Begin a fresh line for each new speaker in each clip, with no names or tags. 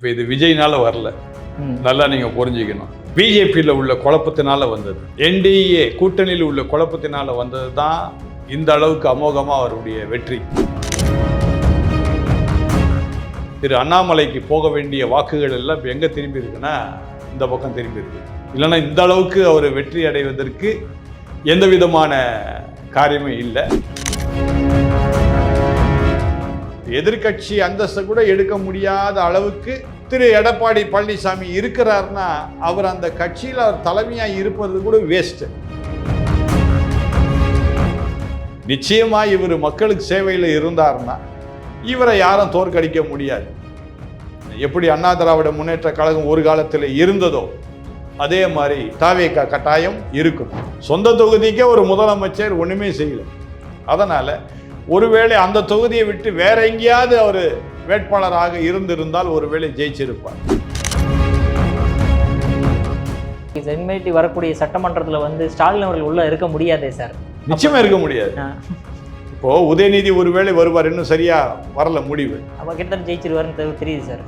இப்போ இது விஜய்னால வரல, நல்லா நீங்கள் புரிஞ்சுக்கணும். பிஜேபியில் உள்ள குழப்பத்தினால வந்தது, என்டிஏ கூட்டணியில் உள்ள குழப்பத்தினால வந்தது தான் இந்த அளவுக்கு அமோகமாக அவருடைய வெற்றி. திரு அண்ணாமலைக்கு போக வேண்டிய வாக்குகள் எல்லாம் இப்போ எங்கே திரும்பி இருக்குன்னா இந்த பக்கம் திரும்பி இருக்கு. இல்லைன்னா இந்த அளவுக்கு அவர் வெற்றி அடைவதற்கு எந்த விதமான காரியமும் இல்லை. எதிர்கட்சி அந்தஸ்தை கூட எடுக்க முடியாத அளவுக்கு திரு எடப்பாடி பழனிசாமி இருக்கிறார்னா அவர் அந்த கட்சியில் அவர் தலைமையாக இருப்பது கூட வேஸ்ட். நிச்சயமா இவர் மக்களுக்கு சேவையில் இருந்தார்னா இவரை யாரும் தோற்கடிக்க முடியாது. எப்படி அண்ணா திராவிட முன்னேற்ற கழகம் ஒரு காலத்தில் இருந்ததோ அதே மாதிரி தாவேகா கட்டாயம் இருக்கும். சொந்த தொகுதிக்கே ஒரு முதலமைச்சர் ஒண்ணுமே செய்யல. அதனால ஒருவேளை அந்த தொகுதியை விட்டு வேற எங்கேயாவது அவர் வேட்பாளராக இருந்திருந்தால் ஒருவேளை ஜெயிச்சிருப்பார்.
இனிமேட்டு வரக்கூடிய சட்டமன்றத்தில் ஸ்டாலின் அவர்கள் உள்ள இருக்க முடியாதே சார்?
நிச்சயமா இருக்க முடியாது. இப்போ உதயநிதி ஒருவேளை வருவார், இன்னும் சரியா வரல முடிவு.
அப்ப கிட்ட ஜெயிச்சிருவாருன்னு தெரியுது சார்.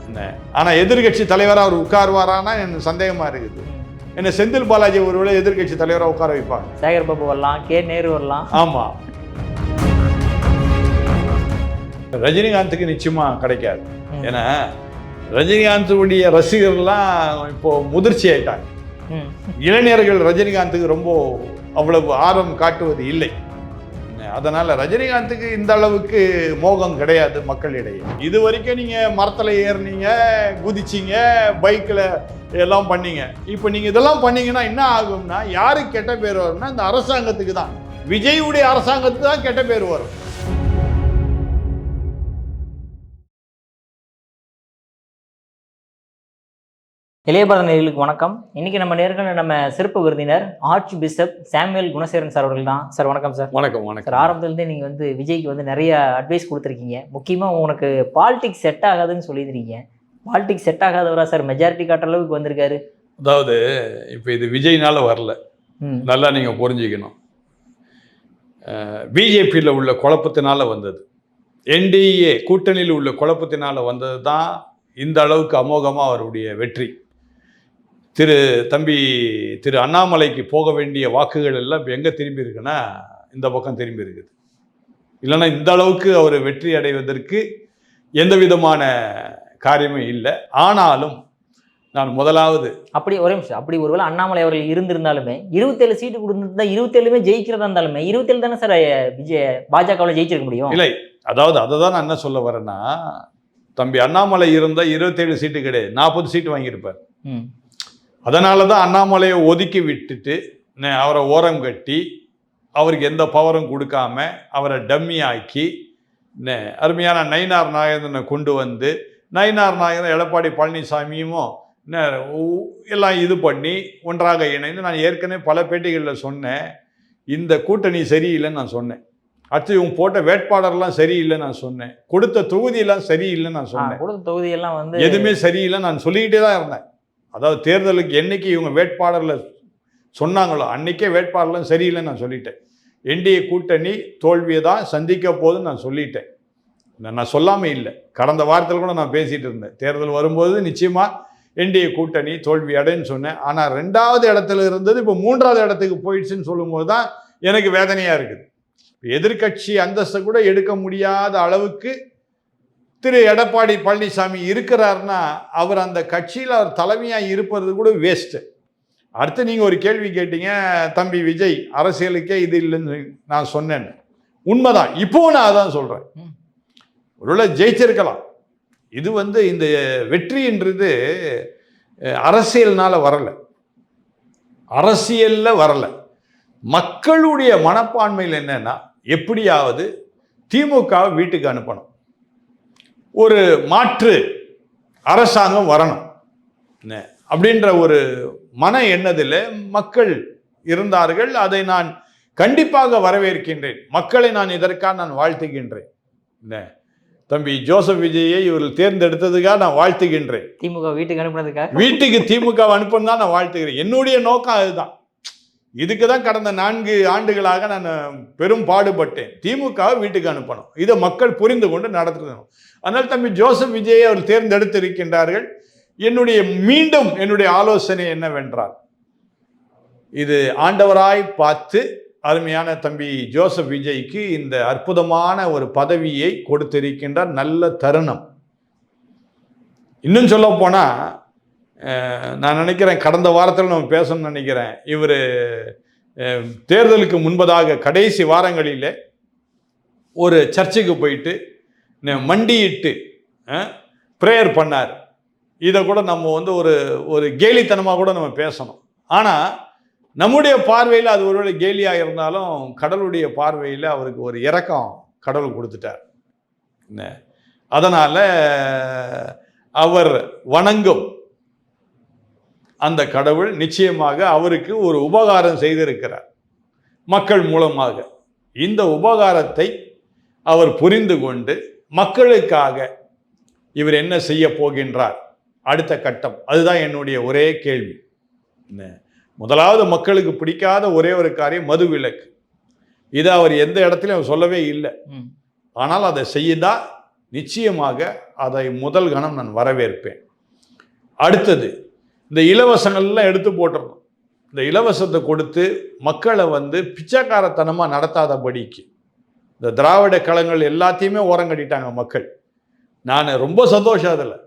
ஆனா எதிர்கட்சி தலைவராக அவர் உட்காருவாரானா எனக்கு சந்தேகமா இருக்குது. என்ன செந்தில் பாலாஜி ஒருவேளை எதிர்கட்சி தலைவராக உட்கார வைப்பாங்க.
சேகர் பாபு வரலாம், கே நேரு வரலாம்.
ஆமா, ரஜினிகாந்துக்கு நிச்சயமா கிடைக்காது. ஏன்னா ரஜினிகாந்துடைய ரசிகர்கள்லாம் இப்போ முதிர்ச்சி ஆயிட்டாங்க. இளைஞர்கள் ரஜினிகாந்துக்கு ரொம்ப அவ்வளவு ஆர்வம் காட்டுவது இல்லை. அதனால ரஜினிகாந்துக்கு இந்த அளவுக்கு மோகம் கிடையாது மக்களிடையே. இது வரைக்கும் நீங்க மரத்துல ஏறினீங்க, குதிச்சிங்க, பைக்கில் எல்லாம் பண்ணீங்க. இப்போ நீங்க இதெல்லாம் பண்ணீங்கன்னா என்ன ஆகும்னா யாருக்கு கெட்ட பேர் வரும்னா இந்த அரசாங்கத்துக்கு தான், விஜயுடைய அரசாங்கத்துக்கு தான் கெட்ட பேர் வரும்.
இளையபாரத நேயர்களுக்கு வணக்கம். இன்னைக்கு நம்ம நேர்காணல் நம்ம சிறப்பு விருந்தினர் arch bishop Samuel Gunasekaran sir அவர்கள் தான். சார் வணக்கம் சார்.
வணக்கம். வணக்கம்
சார். ஆரம்பத்துலேருந்தே நீங்கள் விஜய்க்கு நிறைய அட்வைஸ் கொடுத்துருக்கீங்க. முக்கியமாக உனக்கு பாலிடிக்ஸ் செட் ஆகாதுன்னு சொல்லியிருக்கீங்க. பாலிடிக்ஸ் செட் ஆகாதவரா சார் மெஜாரிட்டி காட்டுற அளவுக்கு வந்திருக்காரு?
அதாவது இப்போ இது விஜய்னால வரல, நல்லா நீங்கள் புரிஞ்சுக்கணும். பிஜேபியில் உள்ள குழப்பத்தினால வந்தது, என்டிஏ கூட்டணியில் உள்ள குழப்பத்தினால வந்தது தான் இந்த அளவுக்கு அமோகமாக அவருடைய வெற்றி. திரு அண்ணாமலைக்கு போக வேண்டிய வாக்குகள் எல்லாம் இப்போ எங்கே திரும்பி இருக்குன்னா இந்த பக்கம் திரும்பி இருக்குது. இல்லைன்னா இந்த அளவுக்கு அவர் வெற்றி அடைவதற்கு எந்த விதமான காரியமும் இல்லை. ஆனாலும் நான் முதலாவது
அப்படி ஒரே நிமிஷம், அப்படி ஒருவேளை அண்ணாமலை அவர்கள் இருந்திருந்தாலுமே 27 சீட்டு கொடுத்துருந்தா 27மே ஜெயிக்கிறதா இருந்தாலுமே 27 தானே சார் பாஜகவில் ஜெயிச்சிருக்க முடியும்?
இல்லை, அதாவது அதை தான் நான் என்ன சொல்ல வரேன்னா, தம்பி அண்ணாமலை இருந்தால் 27 சீட்டு கிடையாது, 40 சீட்டு வாங்கியிருப்பார். அதனால தான் அண்ணாமலையை ஒதுக்கி விட்டுட்டு அவரை ஓரம் கட்டி அவருக்கு எந்த பவரும் கொடுக்காம அவரை டம்மி ஆக்கி அருமையான நயினார் நாகேந்திரனை கொண்டு வந்து நயினார் நாகேந்திரன் எடப்பாடி பழனிசாமியும் எல்லாம் இது பண்ணி ஒன்றாக இணைந்து, நான் ஏற்கனவே பல பேட்டிகளில் சொன்னேன், இந்த கூட்டணி சரியில்லைன்னு நான் சொன்னேன். அடுத்து இவங்க போட்ட வேட்பாளர்லாம் சரியில்லைன்னு நான் சொன்னேன். கொடுத்த தொகுதியெல்லாம் சரியில்லைன்னு நான் சொன்னேன்.
கொடுத்த தொகுதியெல்லாம்
எதுவுமே சரியில்லை நான் சொல்லிக்கிட்டே தான் இருந்தேன். அதாவது தேர்தலுக்கு என்னைக்கு இவங்க வேட்பாளரில் சொன்னாங்களோ அன்றைக்கே வேட்பாளர்லாம் சரியில்லைன்னு நான் சொல்லிட்டேன். என்டிஏ கூட்டணி தோல்வியை தான் சந்திக்க போதுன்னு நான் சொல்லிட்டேன். நான் சொல்லாமல் இல்லை, கடந்த வாரத்தில் கூட நான் பேசிகிட்டு இருந்தேன். தேர்தல் வரும்போது நிச்சயமாக என்டிஏ கூட்டணி தோல்வி அடைன்னு சொன்னேன். ஆனால் 2வது இடத்துல இருந்தது இப்போ 3வது இடத்துக்கு போயிடுச்சுன்னு சொல்லும்போது தான் எனக்கு வேதனையாக இருக்குது. எதிர்கட்சி அந்தஸ்தை கூட எடுக்க முடியாத அளவுக்கு திரு எடப்பாடி பழனிசாமி இருக்கிறார்னா அவர் அந்த கட்சியில் அவர் தலைமையாக இருப்பது கூட வேஸ்ட்டு. அடுத்து நீங்கள் ஒரு கேள்வி கேட்டீங்க, தம்பி விஜய் அரசியலுக்கே இது இல்லைன்னு நான் சொன்னேன். உண்மைதான், இப்போவும் நான் அதான் சொல்கிறேன். ஒருவேளை ஜெயிச்சிருக்கலாம். இது இந்த வெற்றின்றது அரசியல்னால வரலை, அரசியலில் வரலை. மக்களுடைய மனப்பான்மையில் என்னன்னா எப்படியாவது திமுகவை வீட்டுக்கு அனுப்பணும், ஒரு மாற்று அரசாங்கம் வரணும் அப்படின்ற ஒரு மன எண்ணத்தில் மக்கள் இருந்தார்கள். அதை நான் கண்டிப்பாக வரவேற்கின்றேன். மக்களை நான் இதற்காக நான் வாழ்த்துகின்றேன். தம்பி ஜோசப் விஜயை இவர்கள் தேர்ந்தெடுத்ததுக்காக நான் வாழ்த்துகின்றேன்.
திமுக வீட்டுக்கு அனுப்புனதுக்காக,
வீட்டுக்கு திமுக அனுப்பணும் தான் நான் வாழ்த்துகிறேன். என்னுடைய நோக்கம் அதுதான். இதுக்கு தான் கடந்த 4 ஆண்டுகளாக நான் பெரும் பாடுபட்டேன். திமுகவை வீட்டுக்கு அனுப்பணும், இதை மக்கள் புரிந்து கொண்டு நடத்தணும். அதனால் தம்பி ஜோசப் விஜயை அவர் தேர்ந்தெடுத்திருக்கின்றார்கள். மீண்டும் என்னுடைய ஆலோசனை என்னவென்றால், இது ஆண்டவராய் பார்த்து அருமையான தம்பி ஜோசப் விஜய்க்கு இந்த அற்புதமான ஒரு பதவியை கொடுத்திருக்கின்ற நல்ல தருணம். இன்னும் சொல்ல போனா, நான் நினைக்கிறேன் கடந்த வாரத்தில் நம்ம பேசணும்னு நினைக்கிறேன், இவர் தேர்தலுக்கு முன்பதாக கடைசி வாரங்களில் ஒரு சர்ச்சுக்கு போயிட்டு மண்டியிட்டு ப்ரேயர் பண்ணார். இதை கூட நம்ம வந்து ஒரு கேலித்தனமாக கூட நம்ம பேசணும். ஆனால் நம்முடைய பார்வையில் அது ஒருவேளை கேலியாக இருந்தாலும் கடவுளுடைய பார்வையில் அவருக்கு ஒரு இரக்கம் கடவுள் கொடுத்துட்டார். அதனால் அவர் வணங்கும் அந்த கடவுள் நிச்சயமாக அவருக்கு ஒரு உபகாரம் செய்திருக்கிறார் மக்கள் மூலமாக. இந்த உபகாரத்தை அவர் புரிந்து கொண்டு மக்களுக்காக இவர் என்ன செய்ய போகின்றார் அடுத்த கட்டம், அதுதான் என்னுடைய ஒரே கேள்வி. முதலாவது மக்களுக்கு பிடிக்காத ஒரே ஒரு காரியம் மது விலக்கு. இதை அவர் எந்த இடத்துலையும் சொல்லவே இல்லை. ஆனால் அதை செய்தா நிச்சயமாக அதை முதல் கணம் நான் வரவேற்பேன். அடுத்தது இந்த இலவசங்கள்லாம் எடுத்து போட்டுடணும். இந்த இலவசத்தை கொடுத்து மக்களை வந்து பிச்சைக்காரத்தனமாக நடத்தாதபடிக்கு இந்த திராவிட கழகங்கள் எல்லாத்தையுமே ஓரங்கட்டிட்டாங்க மக்கள். நான் ரொம்ப சந்தோஷம் அதில்.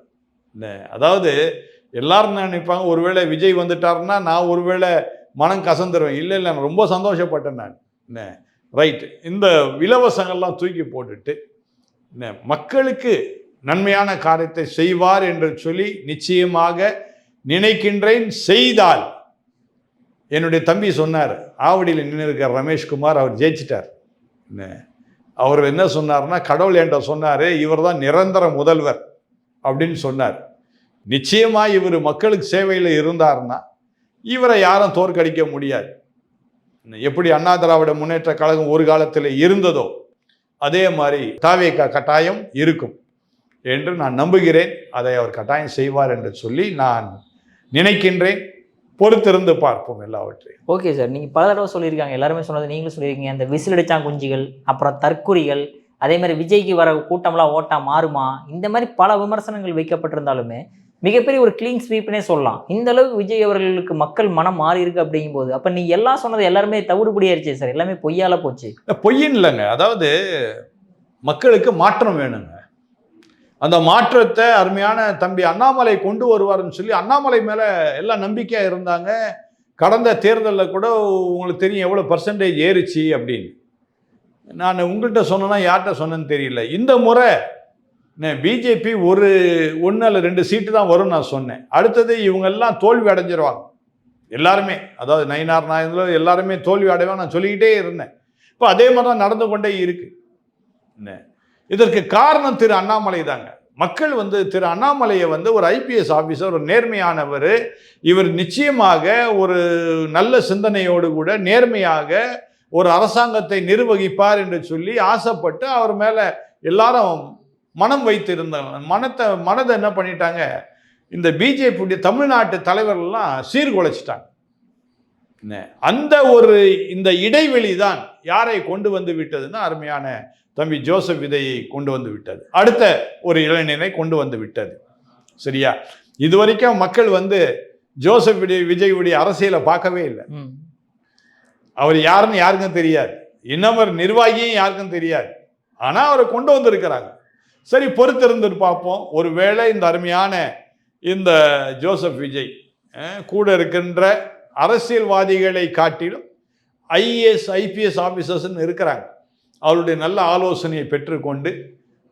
அதாவது எல்லாரும் நினைப்பாங்க ஒருவேளை விஜய் வந்துட்டாருன்னா நான் ஒருவேளை மனம் கசந்துருவேன். இல்லை நான் ரொம்ப சந்தோஷப்பட்டேன் நான். ரைட்டு, இந்த இலவசங்கள்லாம் தூக்கி போட்டுட்டு மக்களுக்கு நன்மையான காரியத்தை செய்வார் என்று சொல்லி நிச்சயமாக நினைக்கின்றேன். செய்தால் என்னுடைய தம்பி சொன்னார், ஆவடியில் நின்று இருக்கார் ரமேஷ்குமார், அவர் ஜெயிச்சிட்டார். அவர் என்ன சொன்னார்னா, கடவுள் என்கிட்ட சொன்னார் இவர் தான் நிரந்தர முதல்வர் அப்படின்னு சொன்னார். நிச்சயமாக இவர் மக்களுக்கு சேவையில் இருந்தார்னா இவரை யாரும் தோற்கடிக்க முடியாது. எப்படி அண்ணா திராவிட முன்னேற்ற கழகம் ஒரு காலத்தில் இருந்ததோ அதே மாதிரி தாவேகா கட்டாயம் இருக்கும் என்று நான் நம்புகிறேன். அதை அவர் கட்டாயம் செய்வார் என்று சொல்லி நான் நினைக்கின்றேன். பொறுத்திருந்து பார்ப்போம் எல்லாவற்றையும்.
ஓகே சார், நீங்கள் பல தடவை சொல்லியிருக்காங்க, எல்லாருமே சொன்னது நீங்களும் சொல்லியிருக்கீங்க, அந்த விசிலடிச்சாங்குஞ்சிகள், அப்புறம் தற்குறிகள், அதே மாதிரி விஜய்க்கு வர கூட்டம்லாம் ஓட்டா மாறுமா, இந்த மாதிரி பல விமர்சனங்கள் வைக்கப்பட்டிருந்தாலுமே மிகப்பெரிய ஒரு கிளீன் ஸ்வீப்னே சொல்லலாம். இந்த அளவுக்கு விஜய் அவர்களுக்கு மக்கள் மனம் மாறி இருக்கு அப்படிங்கும்போது அப்போ நீ எல்லாம் சொன்னது எல்லாருமே தவிடுபடியாயிருச்சு சார், எல்லாமே பொய்யால போச்சு.
பொய்யின் இல்லைங்க, அதாவது மக்களுக்கு மாற்றம் வேணுங்க. அந்த மாற்றத்தை அருமையான தம்பி அண்ணாமலை கொண்டு வருவார்னு சொல்லி அண்ணாமலை மேலே எல்லாம் நம்பிக்கையாக இருந்தாங்க. கடந்த தேர்தலில் கூட உங்களுக்கு தெரியும் எவ்வளோ பர்சன்டேஜ் ஏறிச்சு அப்படின்னு. நான் உங்கள்கிட்ட சொன்னேன்னா யார்கிட்ட சொன்னேன்னு தெரியல. இந்த முறை பிஜேபி ஒரு 1 அல்ல 2 சீட்டு தான் வரும் நான் சொன்னேன். அடுத்தது இவங்கெல்லாம் தோல்வி அடைஞ்சிருவாங்க எல்லாருமே. அதாவது நயினார் நாயந்தில் எல்லாருமே தோல்வி அடைவாங்க நான் சொல்லிக்கிட்டே இருந்தேன். இப்போ அதே மாதிரி தான் நடந்து கொண்டே இருக்கு. இதற்கு காரணம் திரு அண்ணாமலை தாங்க. மக்கள் வந்து திரு அண்ணாமலையை வந்து ஒரு ஐபிஎஸ் ஆஃபீஸர், ஒரு நேர்மையானவர், இவர் நிச்சயமாக ஒரு நல்ல சிந்தனையோடு கூட நேர்மையாக ஒரு அரசாங்கத்தை நிர்வகிப்பார் என்று சொல்லி ஆசைப்பட்டு அவர் மேலே எல்லாரும் மனம் வைத்திருந்தாங்க. மனதை என்ன பண்ணிட்டாங்க, இந்த பிஜேபியுடைய தமிழ்நாட்டு தலைவர்கள்லாம் சீர்குலைச்சிட்டாங்க. அந்த இந்த இடைவெளி தான் யாரை கொண்டு வந்து விட்டதுன்னா அருமையான தம்பி ஜோசப் விஜயை கொண்டு வந்து விட்டது. அடுத்த ஒரு இளைஞனை கொண்டு வந்து விட்டது. சரியா? இதுவரைக்கும் மக்கள் வந்து ஜோசப் விஜயுடைய அரசியலை பார்க்கவே இல்லை. அவர் யாருன்னு யாருக்கும் தெரியாது, இன்னவர் நிர்வாகியும் யாருக்கும் தெரியாது. ஆனால் அவரை கொண்டு வந்திருக்கிறாங்க. சரி, பொறுத்திருந்து பார்ப்போம். ஒருவேளை இந்த அருமையான இந்த ஜோசப் விஜய் கூட இருக்கின்ற அரசியல்வாதிகளை காட்டிலும் ஐஏஎஸ் ஐபிஎஸ் ஆஃபீஸர்ஸ்ன்னு இருக்கிறாங்க. அவருடைய நல்ல ஆலோசனையை பெற்றுக்கொண்டு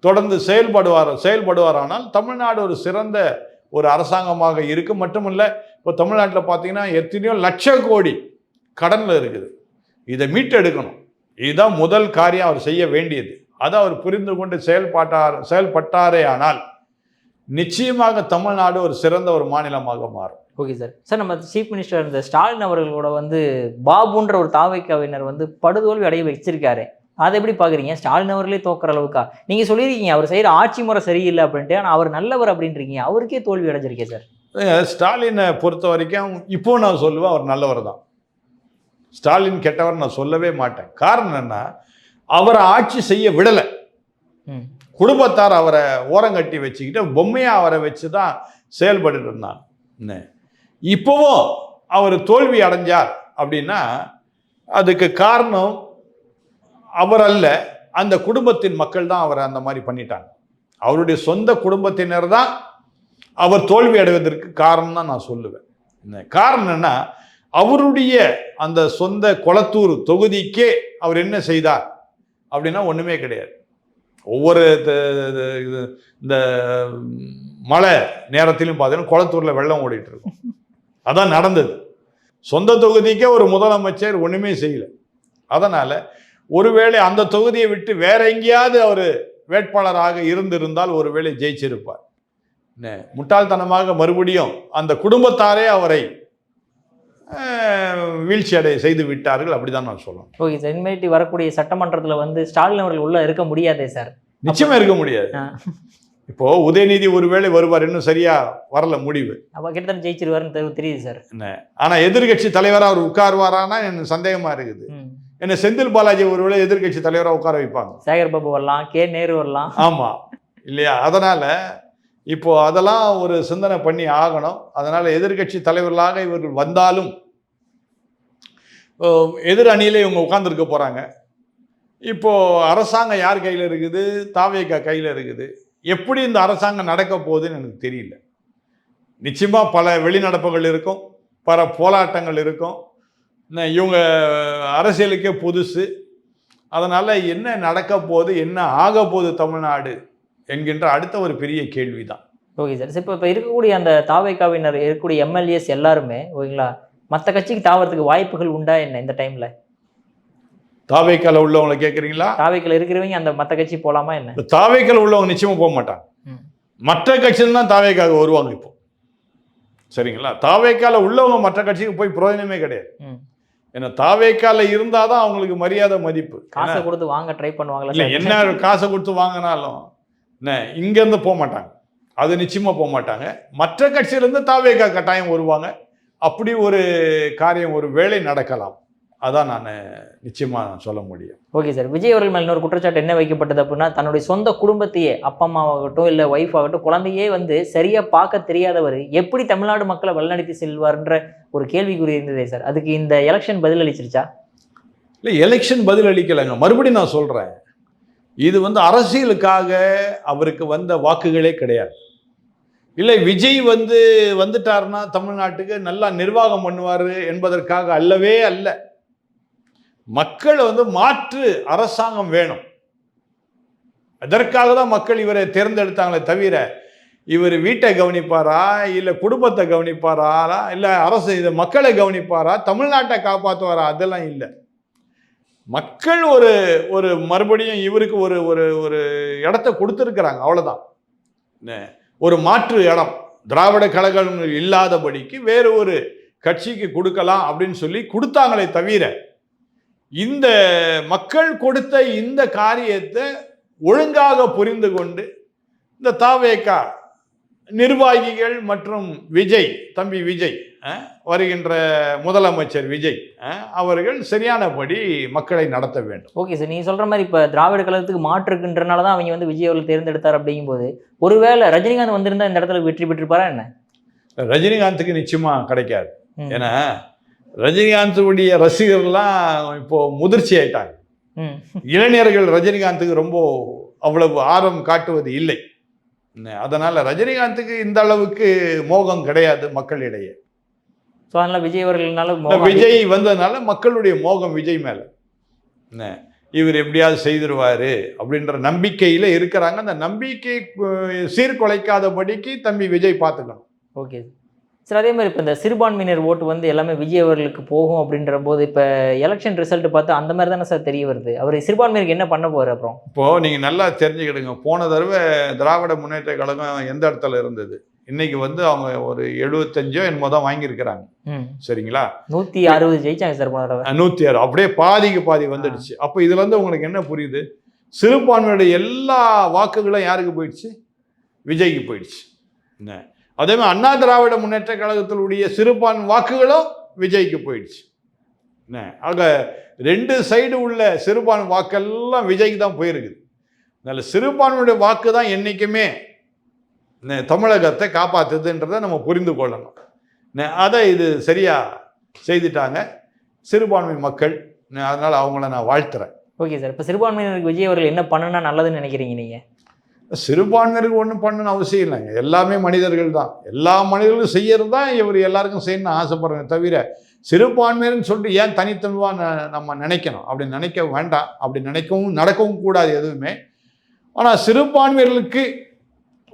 தொடர்ந்து செயல்படுவாரானால் தமிழ்நாடு ஒரு சிறந்த ஒரு அரசாங்கமாக இருக்கும். மட்டுமல்ல, இப்போ தமிழ்நாட்டில் பார்த்தீங்கன்னா எத்தனையோ லட்ச கோடி கடனில் இருக்குது. இதை மீட்டெடுக்கணும். இதுதான் முதல் காரியம் அவர் செய்ய வேண்டியது. அதை அவர் புரிந்து கொண்டு செயல்பட்டாரே ஆனால் நிச்சயமாக தமிழ்நாடு ஒரு சிறந்த ஒரு மாநிலமாக மாறும்.
Okay sir. சார், நம்ம சீஃப் மினிஸ்டர் இந்த ஸ்டாலின் அவர்களோட வந்து பாபுன்ற ஒரு தாவைக்காவினர் வந்து படுதோல்வி அடைய வச்சிருக்காரு. அதை எப்படி பார்க்குறீங்க? ஸ்டாலின் அவர்களே தோக்குற அளவுக்கா? நீங்கள் சொல்லியிருக்கீங்க அவர் செய்கிற ஆட்சி முறை சரியில்லை அப்படின்ட்டு, ஆனால் அவர் நல்லவர் அப்படின்றீங்க, அவருக்கே தோல்வி அடைஞ்சிருக்கேன் சார்.
ஸ்டாலினை பொறுத்த வரைக்கும் இப்போ நான் சொல்லுவேன் அவர் நல்லவர் தான். ஸ்டாலின் கெட்டவர் நான் சொல்லவே மாட்டேன். காரணம் என்ன, அவரை ஆட்சி செய்ய விடலை. குடும்பத்தார் அவரை ஓரங்கட்டி வச்சுக்கிட்டு பொம்மையாக அவரை வச்சு தான் செயல்பட்டு இருந்தாங்க. என்ன இப்போவும் அவர் தோல்வி அடைஞ்சார் அப்படின்னா அதுக்கு காரணம் அவர் அல்ல, அந்த குடும்பத்தின் மக்கள் தான் அவரை அந்த மாதிரி பண்ணிட்டாங்க. அவருடைய சொந்த குடும்பத்தினர் தான் அவர் தோல்வி அடைவதற்கு காரணம் தான் நான் சொல்லுவேன். காரணம் என்னன்னா, அவருடைய அந்த சொந்த கொளத்தூர் தொகுதிக்கே அவர் என்ன செய்தார் அப்படின்னா ஒண்ணுமே கிடையாது. ஒவ்வொரு இந்த மழை நேரத்திலும் பார்த்தீங்கன்னா கொளத்தூர்ல வெள்ளம் ஓடிட்டு இருக்கும். அதான் நடந்தது. சொந்த தொகுதிக்கே ஒரு முதலமைச்சர் ஒண்ணுமே செய்யல. அதனால ஒருவேளை அந்த தொகுதியை விட்டு வேற எங்கேயாவது அவர் வேட்பாளராக இருந்திருந்தால் ஒருவேளை ஜெயிச்சிருப்பார். முட்டாள்தனமாக மறுபடியும் அந்த குடும்பத்தாரே அவரை வீழ்ச்சி அடைய செய்து விட்டார்கள், அப்படிதான் நான் சொல்லணும்.
ஓகே சார், இனிமேட்டு வரக்கூடிய சட்டமன்றத்தில் வந்து ஸ்டாலின் அவர்கள் உள்ள இருக்க முடியாதே சார்?
நிச்சயமா இருக்க முடியாது. இப்போ உதயநிதி ஒருவேளை வருவார், இன்னும் சரியா வரல முடிவு.
அப்ப கிட்டத்தட்ட ஜெயிச்சிருவாருன்னு தெரியுது சார்.
ஆனா எதிர்கட்சி தலைவராக அவர் உட்காருவாரானா எனக்கு சந்தேகமா இருக்குது. என்ன செந்தில் பாலாஜி ஒருவேளை எதிர்கட்சி தலைவராக உட்கார வைப்பாங்க.
சேகர் பாபு வரலாம், கே நேரு வரலாம்.
ஆமா இல்லையா? அதனால இப்போ அதெல்லாம் ஒரு சிந்தனை பண்ணி ஆகணும். அதனால எதிர்கட்சி தலைவர்களாக இவர்கள் வந்தாலும் எதிர் அணியில இவங்க உட்கார்ந்துருக்க போறாங்க. இப்போ அரசாங்கம் யார் கையில் இருக்குது? தாவேகா கையில் இருக்குது. எப்படி இந்த அரசாங்கம் நடக்க போகுதுன்னு எனக்கு தெரியல. நிச்சயமா பல வெளிநடப்புகள் இருக்கும், பல போராட்டங்கள் இருக்கும். இவங்க அரசியலுக்கே புதுசு. அதனால என்ன நடக்க போகுது, என்ன ஆக போகுது தமிழ்நாடு என்கின்ற அடுத்த ஒரு பெரிய கேள்வி தான்.
Okay sir. இப்போ இருக்கக்கூடிய அந்த தாவேகாவினர் இருக்கக்கூடிய எம்எல்ஏஸ் எல்லாருமே ஓகேங்களா, மற்ற கட்சிக்கு தாவறதுக்கு வாய்ப்புகள் உண்டா என்ன இந்த டைம்ல?
தாவேக்கால உள்ளவங்களை கேட்குறீங்களா?
தாவேக்கால இருக்கிறவங்க அந்த மற்ற கட்சி போலாமா என்ன?
தாவேக்கால உள்ளவங்க நிச்சயமா போக மாட்டாங்க. மற்ற கட்சியில் தான் தாவேக்காக வருவாங்க இப்போ. சரிங்களா? தாவேக்கால உள்ளவங்க மற்ற கட்சிக்கு போய் பிரயோஜனமே கிடையாது. ஏன்னா தாவேக்கால இருந்தாதான் அவங்களுக்கு மரியாதை மதிப்பு.
காசை கொடுத்து வாங்க ட்ரை பண்ணுவாங்களா?
இல்லை, என்ன காசை கொடுத்து வாங்கினாலும் இங்கேருந்து போக மாட்டாங்க. அது நிச்சயமா போக மாட்டாங்க. மற்ற கட்சியிலேருந்து தாவேக்கா கட்டாயம் வருவாங்க. அப்படி ஒரு காரியம் ஒரு வேளை நடக்கலாம். அதான் நான் நிச்சயமா சொல்ல முடியும்.
Okay sir. விஜய் அவர்கள் மேல் இன்னொரு குற்றச்சாட்டு என்ன வைக்கப்பட்டது அப்படின்னா, தன்னுடைய சொந்த குடும்பத்தையே, அப்பா அம்மாவாகட்டும் இல்லை ஒய்ஃப் ஆகட்டும், குழந்தையே வந்து சரியா பார்க்க தெரியாதவர் எப்படி தமிழ்நாடு மக்களை வழிநடத்தி செல்வார்ன்ற ஒரு கேள்விக்குறி இருந்ததே சார். அதுக்கு இந்த எலெக்ஷன் பதில் அளிச்சிருச்சா? இல்லை, எலெக்ஷன் பதில் அளிக்கலைங்க. மறுபடியும் நான் சொல்றேன், இது வந்து அரசியலுக்காக அவருக்கு வந்த வாக்குகளே கிடையாது. இல்லை, விஜய் வந்துட்டாருன்னா தமிழ்நாட்டுக்கு நல்லா நிர்வாகம் பண்ணுவார் என்பதற்காக அல்லவே அல்ல. மக்கள் மாற்று அரசாங்கம் வேணும், அதற்காக தான் மக்கள் இவரை தேர்ந்தெடுத்தாங்களே தவிர இவர் வீட்டை கவனிப்பாரா, இல்லை குடும்பத்தை கவனிப்பாரா, இல்லை அரசு இதை மக்களை கவனிப்பாரா, தமிழ்நாட்டை காப்பாற்றுவாரா, அதெல்லாம் இல்லை. மக்கள் ஒரு ஒரு மறுபடியும் இவருக்கு ஒரு ஒரு ஒரு இடத்த கொடுத்துருக்குறாங்க, அவ்வளோதான். ஒரு மாற்று இடம் திராவிட கழகங்கள் இல்லாதபடிக்கு வேறு ஒரு கட்சிக்கு கொடுக்கலாம் அப்படின்னு சொல்லி கொடுத்தாங்களே தவிர இந்த மக்கள் கொடுத்த இந்த காரியத்தை ஒழுங்காக புரிந்து கொண்டு இந்த தாவேகா நிர்வாகிகள் மற்றும் விஜய், தம்பி விஜய், வருகின்ற முதலமைச்சர் விஜய் அவர்கள் சரியானபடி மக்களை நடத்த வேண்டும். ஓகே சார், நீங்கள் சொல்கிற மாதிரி இப்போ திராவிட கழகத்துக்கு மாற்று இருக்குன்றனால தான் அவங்க விஜய் அவர்கள் தேர்ந்தெடுத்தார். அப்படிங்கும்போது ஒருவேளை ரஜினிகாந்த் வந்திருந்தா இந்த இடத்துல வெற்றி பெற்றிருப்பாரா என்ன?
ரஜினிகாந்துக்கு நிச்சயமா கிடைக்காது. ஏன்னா ரஜினிகாந்துடைய ரசிகர்கள்லாம் இப்போ முதிர்ச்சி ஆயிட்டாங்க. இளைஞர்கள் ரஜினிகாந்துக்கு ரொம்ப அவ்வளவு ஆர்வம் காட்டுவது இல்லை. அதனால ரஜினிகாந்துக்கு இந்த அளவுக்கு மோகம் கிடையாது மக்களிடையே.
ஸோ அதனால் விஜய் அவர்களால
விஜய் வந்ததுனால மக்களுடைய மோகம் விஜய் மேலே, இவர் எப்படியாவது செய்திருவாரு அப்படின்ற நம்பிக்கையில் இருக்கிறாங்க. அந்த நம்பிக்கை சீர்குலைக்காதபடிக்கு தம்பி விஜய் பார்த்துக்கணும்.
Okay sir. அதே மாதிரி இப்போ இந்த சிறுபான்மையினர் ஓட்டு எல்லாமே விஜய் அவர்களுக்கு போகும் அப்படின்ற போது இப்போ எலெக்ஷன் ரிசல்ட் பார்த்து அந்த மாதிரி தானே சார் தெரிய வருது. அவர் சிறுபான்மையினருக்கு என்ன பண்ண போகிறார்? அப்புறம் இப்போது நீங்கள் நல்லா தெரிஞ்சுக்கிடுங்க, போன தடவை திராவிட முன்னேற்ற கழகம் எந்த இடத்துல இருந்தது, இன்னைக்கு அவங்க ஒரு 75 என்னமோ தான் வாங்கியிருக்கிறாங்க. சரிங்களா? 160 ஜெயிச்சாங்க சார் போன தடவை.
106 அப்படியே பாதிக்கு பாதி வந்துடுச்சு. அப்போ இதுல உங்களுக்கு என்ன புரியுது? சிறுபான்மையோட எல்லா வாக்குகளும் யாருக்கு போயிடுச்சு? விஜய்க்கு போயிடுச்சு. அதே மாதிரி அண்ணா திராவிட முன்னேற்ற கழகத்தினுடைய சிறுபான்மை வாக்குகளும் விஜய்க்கு போயிடுச்சு. ஆக ரெண்டு சைடு உள்ள சிறுபான்மை வாக்கெல்லாம் விஜய்க்கு தான் போயிருக்குது. அதனால சிறுபான்மையுடைய வாக்கு தான் என்றைக்குமே தமிழகத்தை காப்பாற்றுதுன்றதை நம்ம புரிந்து கொள்ளணும். அதை இது சரியாக செய்துட்டாங்க சிறுபான்மை மக்கள். அதனால் அவங்கள நான் வாழ்த்துறேன்.
Okay sir. இப்போ சிறுபான்மையினருக்கு விஜய் அவர்கள் என்ன பண்ணுனா நல்லதுன்னு நினைக்கிறீங்க நீங்கள்?
சிறுபான்மையினருக்கு ஒன்றும் பண்ணணும்னு அவசியம் இல்லைங்க. எல்லாமே மனிதர்கள் தான். எல்லா மனிதர்களும் செய்யறது தான் இவர் எல்லாருக்கும் செய்யணும்னு ஆசைப்படுறேன். தவிர சிறுபான்மையினர்னு சொல்லிட்டு ஏன் தனித்தன்மையாக நம்ம நினைக்கணும்? அப்படி நினைக்க வேண்டாம். அப்படி நினைக்கவும் நடக்கவும் கூடாது எதுவுமே. ஆனால் சிறுபான்மையர்களுக்கு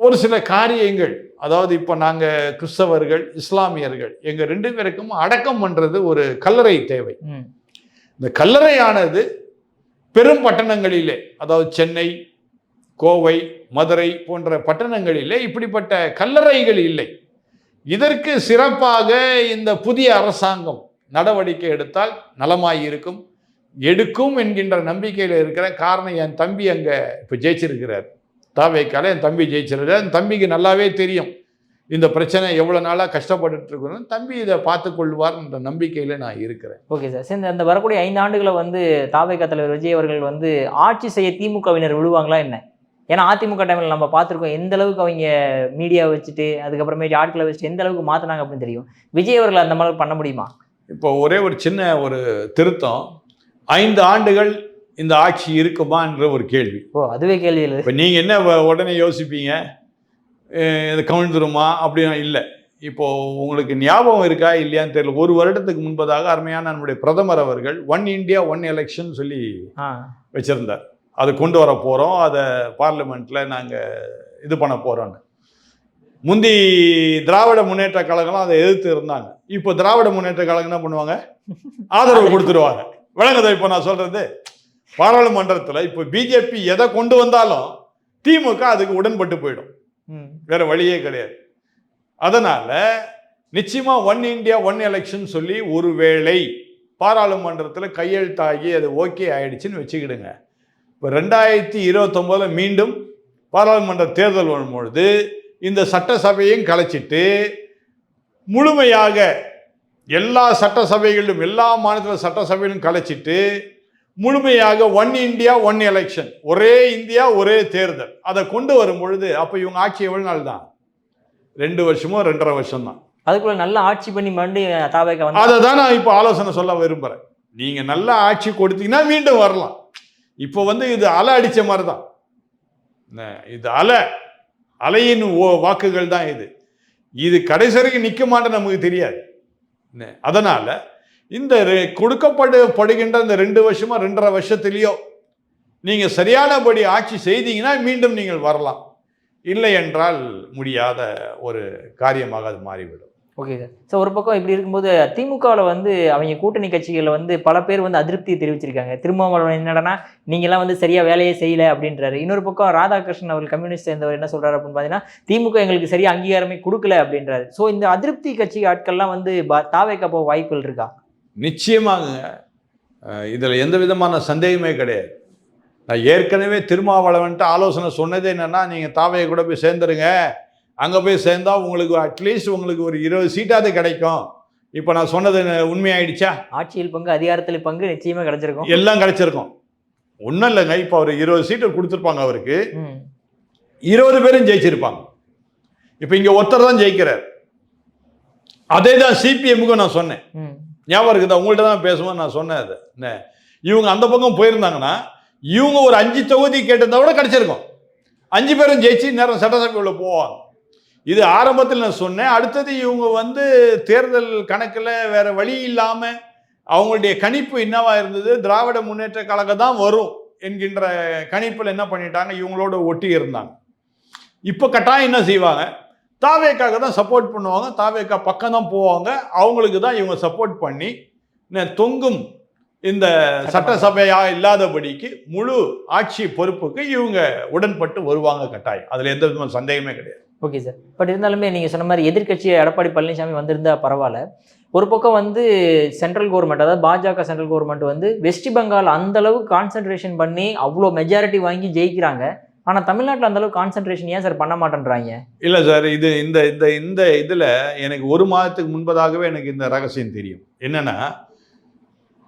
ஒரு சில காரியங்கள், அதாவது இப்போ நாங்கள் கிறிஸ்தவர்கள் இஸ்லாமியர்கள் எங்கள் 2 பேருக்கும் அடக்கம் பண்ணுறது ஒரு கல்லறை தேவை. இந்த கல்லறையானது பெரும் பட்டணங்களிலே, அதாவது சென்னை, கோவை, மதுரை போன்ற பட்டணங்களிலே இப்படிப்பட்ட கல்லறைகள் இல்லை. இதற்கு சிறப்பாக இந்த புதிய அரசாங்கம் நடவடிக்கை எடுத்தால் நலமாயிருக்கும், எடுக்கும் என்கின்ற நம்பிக்கையில் இருக்கிற. காரணம், என் தம்பி அங்கே இப்போ ஜெயிச்சிருக்கிறார். தாவேக்கால என் தம்பி ஜெயிச்சிருக்கிறார். என் தம்பிக்கு நல்லாவே தெரியும் இந்த பிரச்சனை எவ்வளோ நாளாக கஷ்டப்பட்டு இருக்கணும். தம்பி இதை பார்த்து கொள்வார்ன்ற நம்பிக்கையில் நான் இருக்கிறேன்.
Okay sir. சரி, அந்த வரக்கூடிய 5 ஆண்டுகளை வந்து தாவேகா தலைவர் விஜய் அவர்கள் வந்து ஆட்சி செய்ய திமுகவினர் விழுவாங்களா என்ன? ஏன்னா அதிமுக டைமில் நம்ம பார்த்துருக்கோம் எந்த அளவுக்கு அவங்க மீடியா வச்சுட்டு அதுக்கப்புறமேட்டு ஆட்களை வச்சுட்டு எந்த அளவுக்கு மாற்றினாங்க அப்படின்னு தெரியும். விஜய் அவர்கள் அந்த மாதிரி பண்ண முடியுமா?
இப்போ ஒரே ஒரு சின்ன ஒரு திருத்தம், 5 ஆண்டுகள் இந்த ஆட்சி இருக்குமான்ற ஒரு கேள்வி.
அதுவே கேள்வி இல்லை.
இப்போ நீங்கள் என்ன உடனே யோசிப்பீங்க, இது கவிழ்ந்துருமா? அப்படின்னா இல்லை. இப்போது உங்களுக்கு ஞாபகம் இருக்கா இல்லையான்னு தெரியல, 1 வருடத்துக்கு முன்பதாக அருமையான நம்முடைய பிரதமர் அவர்கள் 1 இந்தியா 1 எலெக்ஷன் சொல்லி வச்சுருந்தார். அதை கொண்டு வர போகிறோம், அதை பார்லிமெண்ட்டில் நாங்கள் இது பண்ண போகிறோன்னு. முந்தி திராவிட முன்னேற்ற கழகம் அதை எதிர்த்து இருந்தாங்க. இப்போ திராவிட முன்னேற்ற கழகம் என்ன பண்ணுவாங்க? ஆதரவு கொடுத்துருவாங்க. விளங்குதா? இப்போ நான் சொல்கிறது, பாராளுமன்றத்தில் இப்போ பிஜேபி எதை கொண்டு வந்தாலும் திமுக அதுக்கு உடன்பட்டு போயிடும். வேற வழியே கிடையாது. அதனால நிச்சயமா 1 இந்தியா 1 எலெக்ஷன் சொல்லி ஒருவேளை பாராளுமன்றத்தில் கையெழுத்தாகி அது ஓகே ஆயிடுச்சுன்னு வச்சுக்கிடுங்க. இப்போ 2029 மீண்டும் பாராளுமன்ற தேர்தல் வரும்பொழுது இந்த சட்டசபையும் கலைச்சிட்டு முழுமையாக எல்லா சட்டசபைகளிலும் எல்லா மாநில சட்டசபையிலும் கலைச்சிட்டு முழுமையாக 1 இந்தியா 1 எலெக்ஷன், ஒரே இந்தியா ஒரே தேர்தல், அதை கொண்டு வரும் பொழுது அப்போ இவங்க ஆட்சி எவ்வளோ நாள் தான்? 2 வருஷமோ 2.5 வருஷம் தான்.
அதுக்குள்ள நல்லா ஆட்சி பண்ணி மறுபடியும் தாவேகா வந்து
அதை தான் நான் இப்போ ஆலோசனை சொல்ல விரும்புகிறேன். நீங்கள் நல்ல ஆட்சி கொடுத்தீங்கன்னா மீண்டும் வரலாம். இப்போ இது அலை அடித்த மாதிரி தான். இது அலையின் வாக்குகள் தான். இது கடைசி வரைக்கும் நிற்க மாட்டேன்னு நமக்கு தெரியாது. அதனால் இந்த கொடுக்கப்படுகின்ற இந்த 2 வருஷமா 2.5 வருஷத்துலேயோ நீங்கள் சரியானபடி ஆட்சி செய்தீங்கன்னா மீண்டும் நீங்கள் வரலாம். இல்லை என்றால் முடியாத ஒரு காரியமாக அது மாறிவிடும்.
Okay sir. ஸோ ஒரு பக்கம் இப்படி இருக்கும்போது திமுகவில் அவங்க கூட்டணி கட்சிகளில் பல பேர் அதிருப்தியை தெரிவிச்சிருக்காங்க. திருமாவளவன் என்னடனா நீங்களாம் சரியாக வேலையே செய்யலை அப்படின்றாரு. இன்னொரு பக்கம் ராதாகிருஷ்ணன் அவர்கள் கம்யூனிஸ்ட் சேர்ந்தவர் என்ன சொல்கிறாரு அப்படின்னு பார்த்தீங்கன்னா திமுக எங்களுக்கு சரியாக அங்கீகாரமே கொடுக்கல அப்படின்றாரு. ஸோ இந்த அதிருப்தி கட்சி ஆட்கள்லாம் தாவேக்கா போக வாய்ப்புகள் இருக்கா?
நிச்சயமாக. இதில் எந்த விதமான சந்தேகமே கிடையாது. நான் ஏற்கனவே திருமாவளவன்ட்டு ஆலோசனை சொன்னது என்னென்னா, நீங்கள் தாவையை கூட போய் சேர்ந்துருங்க, அங்கே போய் சேர்ந்தால் உங்களுக்கு அட்லீஸ்ட் உங்களுக்கு ஒரு 20 சீட்டாவது கிடைக்கும். இப்போ நான் சொன்னது உண்மையாயிடுச்சா?
ஆட்சியில் பங்கு அதிகாரத்தில் பங்கு நிச்சயமாக கிடைச்சிருக்கும்,
எல்லாம் கிடைச்சிருக்கும். ஒன்றும் இல்லைங்க. இப்போ அவர் 20 சீட்டு கொடுத்துருப்பாங்க, அவருக்கு 20 பேரும் ஜெயிச்சிருப்பாங்க. இப்போ இங்கே ஒருத்தர் தான் ஜெயிக்கிறார். அதே தான் சிபிஎம்முக்கும் நான் சொன்னேன். ஞாபகம் இருக்குதா? உங்கள்கிட்ட தான் பேசுவோம் நான் சொன்னேன். அது என்ன, இவங்க அந்த பக்கம் போயிருந்தாங்கன்னா இவங்க ஒரு 5 தொகுதி கேட்டிருந்தா கூட கிடைச்சிருக்கும். 5 பேரும் ஜெயிச்சு நேரம் சட்டசபைக்குள்ள போவாங்க. இது ஆரம்பத்தில் நான் சொன்னேன். அடுத்தது இவங்க தேர்தல் கணக்கில் வேற வழி இல்லாமல் அவங்களுடைய கணிப்பு என்னவா இருந்தது, திராவிட முன்னேற்ற கழகம் தான் வரும் என்கின்ற கணிப்பில் என்ன பண்ணிட்டாங்க, இவங்களோட ஒட்டி இருந்தாங்க. இப்போ கட்டாயம் என்ன செய்வாங்க, தாவேக்காக தான் சப்போர்ட் பண்ணுவாங்க, தாவேக்கா பக்கம் தான் போவாங்க. அவங்களுக்கு தான் இவங்க சப்போர்ட் பண்ணி தொங்கும் இந்த சட்டசபையா இல்லாதபடிக்கு முழு ஆட்சி பொறுப்புக்கு இவங்க உடன்பட்டு வருவாங்க கட்டாயம். அதில் எந்த விதமான சந்தேகமே கிடையாது.
Okay sir. பட் இருந்தாலுமே நீங்கள் சொன்ன மாதிரி எதிர்கட்சி எடப்பாடி பழனிசாமி வந்திருந்தா பரவாயில்ல. ஒரு பக்கம் சென்ட்ரல் கவர்மெண்ட், அதாவது பாஜக சென்ட்ரல் கவர்மெண்ட் வெஸ்ட் பெங்கால் அந்த அளவுக்கு கான்சென்ட்ரேஷன் பண்ணி அவ்வளோ மெஜாரிட்டி வாங்கி ஜெயிக்கிறாங்க. ஆனால் தமிழ்நாட்டில் அந்த அளவுக்கு கான்சென்ட்ரேஷன் ஏன் சார் பண்ண மாட்டேன்றாங்க? இல்லை
சார், இது இந்த இந்த இந்த இதில் எனக்கு 1 மாதத்துக்கு முன்பதாகவே எனக்கு இந்த ரகசியம் தெரியும். என்னன்னா,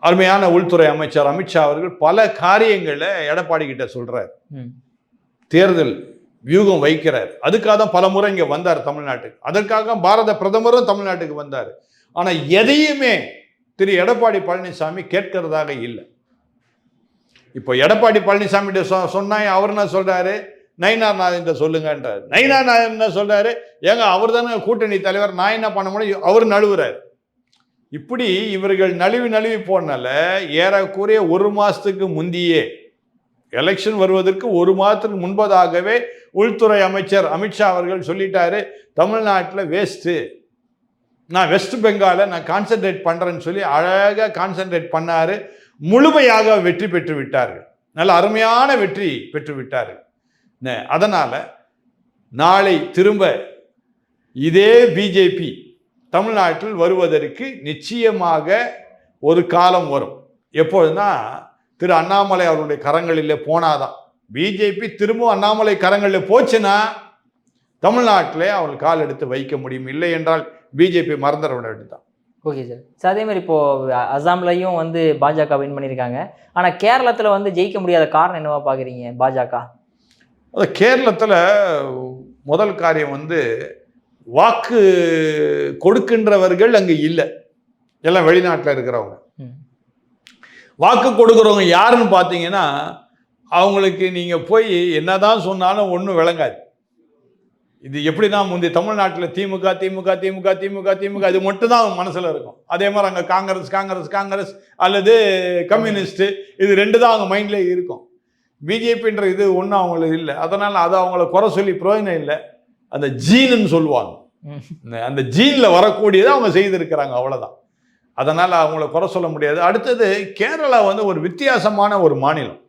அருமையான உள்துறை அமைச்சர் அமித்ஷா அவர்கள் பல காரியங்களை எடப்பாடி கிட்ட சொல்றாரு. தேர்தல் வியூகம் வைக்கிறார். அதுக்காக தான் பல முறை இங்கே வந்தார் தமிழ்நாட்டுக்கு. அதற்காக பாரத பிரதமரும் தமிழ்நாட்டுக்கு வந்தார். ஆனால் எதையுமே திரு எடப்பாடி பழனிசாமி கேட்கிறதாக இல்லை. இப்போ எடப்பாடி பழனிசாமி சொன்னா அவர் என்ன சொல்றாரு, நயினார் நாகேந்திரன் சொல்லுங்கன்றார். நயினார் நாகேந்திரன் என்ன சொல்றாரு, ஏங்க அவர் தானே கூட்டணி தலைவர், நான் என்ன பண்ண முடியும், அவர் நழுவுறாரு. இப்படி இவர்கள் நழுவி போனால ஏறக்குறைய 1 மாசத்துக்கு முந்தியே, எலெக்ஷன் வருவதற்கு 1 மாதத்துக்கு முன்பதாகவே உள்துறை அமைச்சர் அமித்ஷா அவர்கள் சொல்லிட்டாரு, தமிழ்நாட்டில் வேஸ்ட்டு, நான் வெஸ்ட் பெங்காலை நான் கான்சென்ட்ரேட் பண்ணுறேன்னு சொல்லி அழகாக கான்சென்ட்ரேட் பண்ணார். முழுமையாக வெற்றி பெற்று விட்டார்கள். நல்ல அருமையான வெற்றி பெற்று விட்டார்கள். அதனால் நாளை திரும்ப இதே பிஜேபி தமிழ்நாட்டில் வருவதற்கு நிச்சயமாக ஒரு காலம் வரும். எப்பொழுதுனா திரு அண்ணாமலை அவருடைய கரங்களில் போனாதான். பிஜேபி திரும்ப அண்ணாமலை கரங்களில் போச்சுன்னா தமிழ்நாட்டிலே அவர்கள் கால் எடுத்து வைக்க முடியும். இல்லை என்றால் பிஜேபி மறந்துட வேண்டியதுதான்.
Okay sir. சார் அதே மாதிரி இப்போது அசாம்லையும் வந்து பாஜக வின் பண்ணியிருக்காங்க. ஆனால் கேரளத்தில் வந்து ஜெயிக்க முடியாத காரணம் என்னவா பார்க்குறீங்க பாஜக?
அது கேரளத்தில் முதல் காரியம் வந்து வாக்கு கொடுக்கின்றவர்கள் அங்கே இல்லை, எல்லாம் வெளிநாட்டில் இருக்கிறவங்க. வாக்கு கொடுக்குறவங்க யாருன்னு பார்த்தீங்கன்னா அவங்களுக்கு நீங்கள் போய் என்னதான் சொன்னாலும் ஒன்றும் விளங்காது. இது எப்படி தான் முந்தைய தமிழ்நாட்டில் திமுக திமுக திமுக திமுக திமுக இது மட்டும் தான் அவங்க மனசில் இருக்கும். அதே மாதிரி அங்கே காங்கிரஸ் காங்கிரஸ் காங்கிரஸ் அல்லது கம்யூனிஸ்ட்டு, இது 2 தான் அவங்க மைண்டில் இருக்கும். பிஜேபின்ற இது ஒன்றும் அவங்களுக்கு இல்லை. அதனால் அதை அவங்கள குறை சொல்லி பிரயோஜனம் இல்லை. அந்த ஜீனுன்னு சொல்லுவாங்க, அந்த ஜீனில் வரக்கூடியதை அவங்க செய்திருக்கிறாங்க, அவ்வளோதான். அதனால் அவங்கள குறை சொல்ல முடியாது. அடுத்தது கேரளா வந்து ஒரு வித்தியாசமான ஒரு மாநிலம்.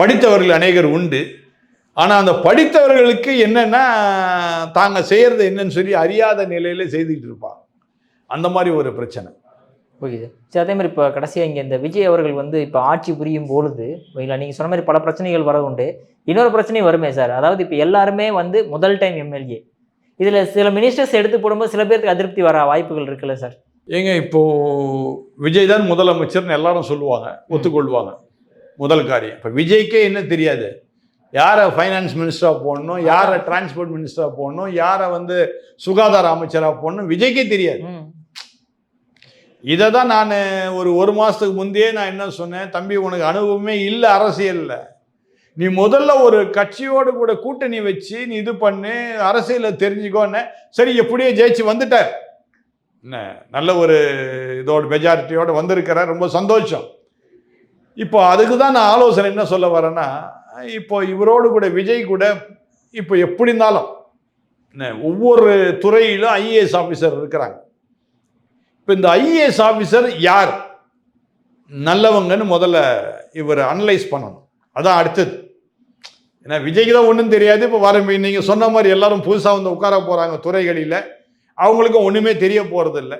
படித்தவர்கள் அநேகர் உண்டு. ஆனால் அந்த படித்தவர்களுக்கு என்னென்னா தாங்க செய்கிறது என்னன்னு சொல்லி அறியாத நிலையில் செய்துக்கிட்டு இருப்பாங்க. அந்த மாதிரி ஒரு பிரச்சனை.
Okay sir. சரி, அதே மாதிரி இப்போ கடைசியாக இங்கே இந்த விஜய் அவர்கள் வந்து இப்போ ஆட்சி புரியும் பொழுது இல்லை நீங்கள் சொன்ன மாதிரி பல பிரச்சனைகள் வர உண்டு. இன்னொரு பிரச்சனையும் வருமே சார், அதாவது இப்போ எல்லாருமே வந்து முதல் டைம் எம்எல்ஏ, இதில் சில மினிஸ்டர்ஸ் எடுத்து போடும்போது சில பேருக்கு அதிருப்தி வர வாய்ப்புகள் இருக்குல்ல சார்?
ஏங்க இப்போது விஜய் தான் முதலமைச்சர்னு எல்லாரும் சொல்லுவாங்க, ஒத்துக்கொள்வாங்க. முதல் காரியம் இப்போ விஜய்க்கே என்ன தெரியாது, யாரை ஃபைனான்ஸ் மினிஸ்டராக போடணும், யாரை டிரான்ஸ்போர்ட் மினிஸ்டராக போடணும், யாரை வந்து சுகாதார அமைச்சராக போடணும், விஜய்க்கே தெரியாது. இதை தான் நான் ஒரு மாதத்துக்கு முந்தையே நான் என்ன சொன்னேன், தம்பி உனக்கு அனுபவமே இல்லை அரசியலில், நீ முதல்ல ஒரு கட்சியோடு கூட கூட்டணி வச்சு நீ இது பண்ணு, அரசியலில் தெரிஞ்சுக்கோன்னு. சரி, எப்படியே ஜெயிச்சு வந்துட்டார், என்ன நல்ல ஒரு இதோட மெஜாரிட்டியோடு வந்திருக்கிறார், ரொம்ப சந்தோஷம். இப்போ அதுக்கு தான் நான் ஆலோசனை என்ன சொல்ல வரேன்னா, இப்போ இவரோடு கூட விஜய் கூட இப்போ எப்படி இருந்தாலும் ஒவ்வொரு துறையிலும் ஐஏஎஸ் ஆஃபீஸர் இருக்கிறாங்க. இப்போ இந்த ஐஏஎஸ் ஆஃபீஸர் யார் நல்லவங்கன்னு முதல்ல இவர் அனலைஸ் பண்ணணும். அதான் அடுத்தது. ஏன்னா விஜய்க்கு தான் ஒன்றும் தெரியாது. இப்போ வர நீங்கள் சொன்ன மாதிரி எல்லாரும் புதுசாக வந்து உட்கார போகிறாங்க துறைகளில், அவங்களுக்கும் ஒன்றுமே தெரிய போகிறதில்ல.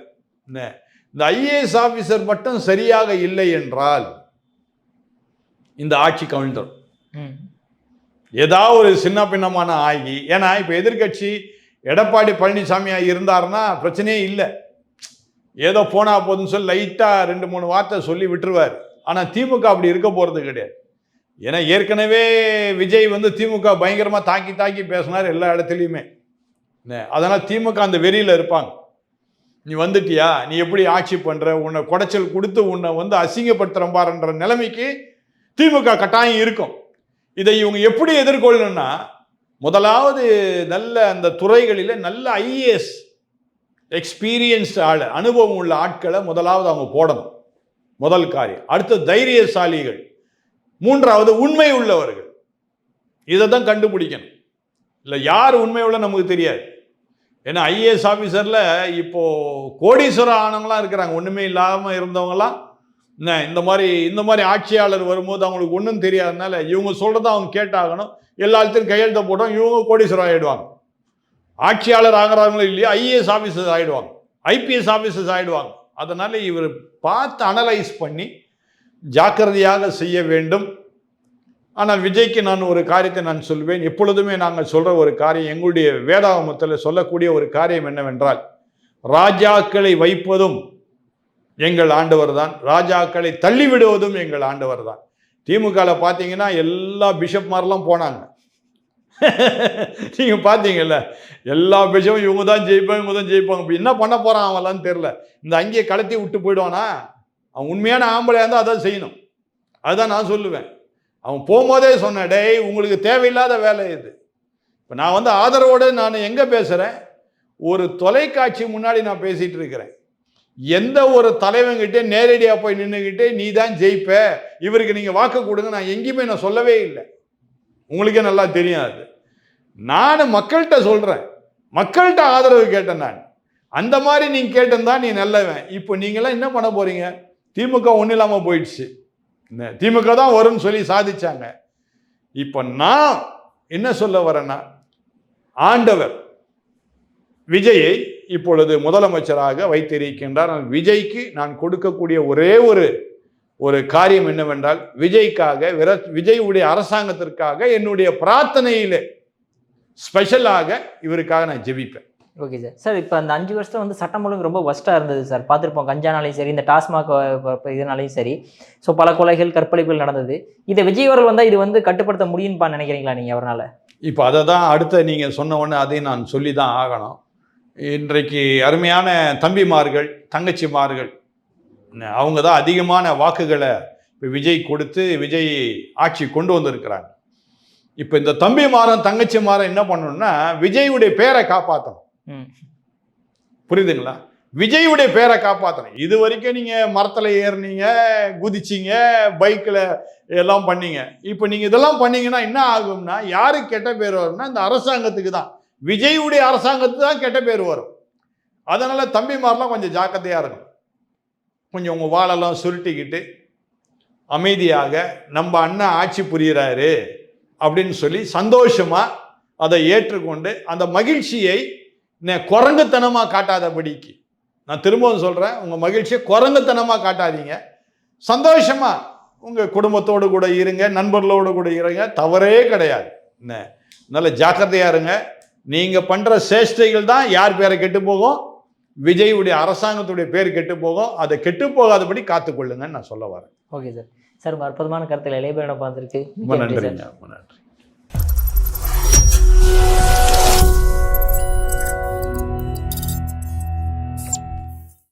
இந்த ஐஏஎஸ் ஆஃபீஸர் மட்டும் சரியாக இல்லை என்றால் இந்த ஆட்சி கவிழ்ந்துடும். ஏதாவது ஒரு சின்ன பின்னமான ஆகி, ஏன்னா இப்போ எதிர்கட்சி எடப்பாடி பழனிசாமி இருந்தாருன்னா பிரச்சனையே இல்லை, ஏதோ போனா போதுன்னு சொல்லி லைட்டாக 2-3 வார்த்தை சொல்லி விட்டுருவார். ஆனால் திமுக அப்படி இருக்க போகிறது கிடையாது. ஏன்னா ஏற்கனவே விஜய் வந்து திமுக பயங்கரமாக தாக்கி பேசினார் எல்லா இடத்துலையுமே. அதனால் திமுக அந்த வெறியில் இருப்பாங்க. நீ வந்துட்டியா, நீ எப்படி ஆட்சி பண்ணுற, உன்னை குடைச்சல் கொடுத்து உன்னை வந்து அசிங்கப்படுத்துகிற பாருன்ற நிலைமைக்கு திமுக கட்டாயம் இருக்கும். இதை இவங்க எப்படி எதிர்கொள்ளணும்னா, முதலாவது நல்ல அந்த துறைகளில் நல்ல ஐஏஎஸ் எக்ஸ்பீரியன்ஸ்டு ஆள், அனுபவம் உள்ள ஆட்களை முதலாவது அவங்க போடணும், முதல் காரியம். அடுத்து தைரியசாலிகள், மூன்றாவது உண்மை உள்ளவர்கள். இதை தான் கண்டுபிடிக்கணும். இல்லை யார் உண்மை உள்ள நமக்கு தெரியாது. ஏன்னா ஐஏஎஸ் ஆஃபீஸரில் இப்போது கோடீஸ்வர ஆனவங்களாம் இருக்கிறாங்க, ஒன்றுமே இல்லாமல் இருந்தவங்களாம். இந்த மாதிரி ஆட்சியாளர் வரும்போது அவங்களுக்கு ஒன்றும் தெரியாதனால இவங்க சொல்கிறத அவங்க கேட்டாகணும். எல்லாத்தையும் கையெழுத்த போட்டோம், இவங்க கோடீஸ்வரம் ஆகிடுவாங்க. ஆட்சியாளர் ஆகிறாங்களோ இல்லையா, ஐஏஎஸ் ஆஃபீஸர்ஸ் ஆகிடுவாங்க, ஐபிஎஸ் ஆஃபீஸர்ஸ் ஆகிடுவாங்க. அதனால் இவர் பார்த்து அனலைஸ் பண்ணி ஜாக்கிரதையாக செய்ய வேண்டும். ஆனால் விஜய்க்கு நான் ஒரு காரியத்தை நான் சொல்வேன், எப்பொழுதுமே நாங்கள் சொல்கிற ஒரு காரியம், எங்களுடைய வேதாகமத்தில் சொல்லக்கூடிய ஒரு காரியம் என்னவென்றால், ராஜாக்களை வைப்பதும் எங்கள் ஆண்டவர் தான், ராஜாக்களை தள்ளிவிடுவதும் எங்கள் ஆண்டவர் தான். திமுகவில் பார்த்தீங்கன்னா எல்லா பிஷப் மாதிரிலாம் போனாங்க, நீங்கள் பார்த்தீங்கல்ல, எல்லா விஷயமும் இவங்க தான் ஜெயிப்பாங்க, இவங்க தான் ஜெயிப்பாங்க. இப்போ என்ன பண்ண போகிறான் அவன்லான்னு தெரில. இந்த அங்கேயே கலத்தி விட்டு போயிடுவானா? அவன் உண்மையான ஆம்பளையாக இருந்தால் அதான் செய்யணும். அதுதான் நான் சொல்லுவேன். அவன் போகும்போதே சொன்னேன், டேய் உங்களுக்கு தேவையில்லாத வேலை இது. இப்போ நான் வந்து ஆதரவோடு நான் எங்கே பேசுகிறேன், ஒரு தொலைக்காட்சி முன்னாடி நான் பேசிகிட்டு இருக்கிறேன். எந்த ஒரு தலைவங்கிட்டே நேரடியாக போய் நின்றுக்கிட்டே நீ தான் ஜெயிப்ப, இவருக்கு நீங்கள் வாக்கு கொடுங்க, நான் எங்கேயுமே நான் சொல்லவே இல்லை. உங்களுக்கே நல்லா தெரியும். அது நான் மக்கள்கிட்ட சொல்கிறேன், மக்கள்கிட்ட ஆதரவு கேட்டேன். நான் அந்த மாதிரி நீங்கள் கேட்டிருந்தா நீ நல்லவன். இப்போ நீங்களாம் என்ன பண்ண போகிறீங்க? திமுக ஒன்றும் இல்லாமல் போயிடுச்சு. திமுக தான் வரும்னு சொல்லி சாதிச்சாங்க. இப்போ நான் என்ன சொல்ல வரேன்னா, ஆண்டவர் விஜயை இப்பொழுது முதலமைச்சராக வைத்திருக்கின்றார். விஜய்க்கு நான் கொடுக்கக்கூடிய ஒரே ஒரு காரியம் என்னவென்றால், விஜய்க்காக விஜயுடைய அரசாங்கத்திற்காக என்னுடைய பிரார்த்தனையிலே ஸ்பெஷலாக இவருக்காக நான் ஜெபிப்பேன்.
Okay sir. சார் இப்போ அந்த 5 வருஷத்துல வந்து சட்டம் ஒழுங்கு ரொம்ப ஒஸ்ட்டாக இருந்தது சார். பார்த்துருப்போம், கஞ்சானாலையும் சரி, இந்த டாஸ்மாக் இதனாலையும் சரி. ஸோ பல கொலைகள், கற்பழிப்புகள் நடந்தது. இதை விஜய் அவர்கள் வந்தால் இது வந்து கட்டுப்படுத்த முடியும்னு நினைக்கிறீங்களா நீங்கள் அவரால்?
இப்போ அதை தான் அடுத்த நீங்கள் சொன்ன உடனே அதையும் நான் சொல்லி தான் ஆகணும். இன்றைக்கு அருமையான தம்பிமார்கள், தங்கச்சிமார்கள், அவங்க தான் அதிகமான வாக்குகளை இப்போ விஜய் கொடுத்து விஜய் ஆட்சி கொண்டு வந்திருக்கிறாங்க. இப்போ இந்த தம்பிமாரன் தங்கச்சிமாரன் என்ன பண்ணணும்னா, விஜயுடைய பேரை காப்பாற்றணும். புரியுதுங்களா? விஜயுடைய பேரை காப்பாற்றணும். இது வரைக்கும் நீங்கள் மரத்தில் ஏறினீங்க, குதிச்சிங்க, பைக்கில் எல்லாம் பண்ணீங்க. இப்போ நீங்கள் இதெல்லாம் பண்ணீங்கன்னா என்ன ஆகும்னா, யாருக்கு கெட்ட பேர் வரும்னா இந்த அரசாங்கத்துக்கு தான், விஜயுடைய அரசாங்கத்துக்கு தான் கெட்ட பேர் வரும். அதனால் தம்பிமாரெலாம் கொஞ்சம் ஜாக்கிரதையாக இருக்கும். கொஞ்சம் உங்கள் வாழெல்லாம் சுருட்டிக்கிட்டு அமைதியாக நம்ம அண்ணன் ஆட்சி புரிகிறாரு அப்படின்னு சொல்லி சந்தோஷமாக அதை ஏற்றுக்கொண்டு அந்த மகிழ்ச்சியை குரங்குத்தனமாக காட்டாதபடிக்கு, நான் திரும்பவும் சொல்கிறேன், உங்கள் மகிழ்ச்சியை குரங்குத்தனமாக காட்டாதீங்க. சந்தோஷமாக உங்கள் குடும்பத்தோடு கூட இருங்க, நண்பர்களோடு கூட இருங்க, தவறே கிடையாது. என்ன நல்ல ஜாக்கிரதையாக இருங்க. நீங்கள் பண்ணுற சேஷ்டைகள் தான் யார் பேரை கெட்டு போகும், விஜயுடைய அரசாங்கத்துடைய பேர் கெட்டு போகும். அதை கெட்டு போகாதபடி காத்துக்கொள்ளுங்கன்னு நான் சொல்ல வரேன்.
Okay sir. சார் உங்கள் அற்புதமான கருத்தில் இளையபேரிடம் பார்த்துருக்கு.
ரொம்ப நன்றிங்க. ரொம்ப நன்றி.